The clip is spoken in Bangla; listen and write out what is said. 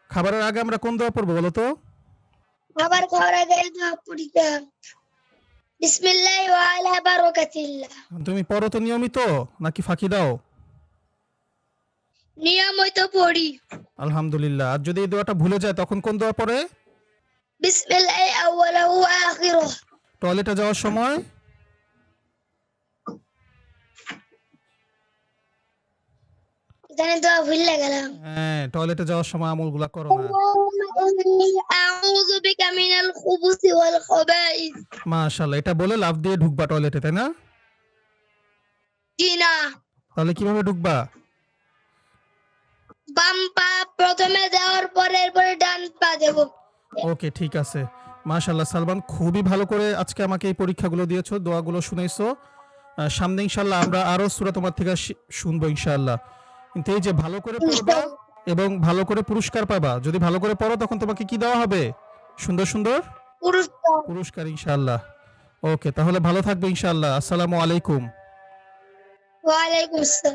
খাবারের আগে আমরা কোন দোয়া পড়বো বলো তো? খাবার খাওয়ার আগে দোয়া পড়িতে বিসমিল্লাহ ওয়া আলা বারাকাতিল্লাহ। তুমি পড়ো তো নিয়মিত নাকি ফাঁকি দাও? নিয়মিত পড়ি। আলহামদুলিল্লাহ। আর যদি এই দোয়াটা ভুলে যায় তখন কোন দোয়া পড়ে? বিসমিল্লাহ আউয়ালাহু ওয়া আখিরাহ। টয়লেটে যাওয়ার সময়? এখানে দোয়া ভুলে গেলাম। হ্যাঁ, টয়লেটে যাওয়ার সময় আমলগুলা করো না। আউযু বিকা মিনাল খুবুসি ওয়াল খাবাইস। মাশাআল্লাহ। এটা বলে লাফ দিয়ে ঢুকবা টয়লেটে, তাই না? জি না, তাহলে কিভাবে ঢুকবা? বাম পা প্রথমে দেওয়ার পরে এরপরে ডান পা দেব। ওকে, ঠিক আছে। মাশাআল্লাহ সালমান, খুবই ভালো করে আজকে আমাকে এই পরীক্ষাগুলো দিয়েছো, দোয়াগুলো শুনাইছো। সামনে ইনশাআল্লাহ আমরা আরো সূরা তোমার থেকে শুনবো ইনশাআল্লাহ। কিন্তু এই যে ভালো করে পড়বা এবং ভালো করে পুরস্কার পাবা। যদি ভালো করে পড়ো তখন তোমাকে কি দেওয়া হবে? সুন্দর সুন্দর পুরস্কার। পুরস্কার ইনশাআল্লাহ। ওকে, তাহলে ভালো থাকবে ইনশাআল্লাহ। আসসালামু আলাইকুম। ওয়া আলাইকুম আসসালাম।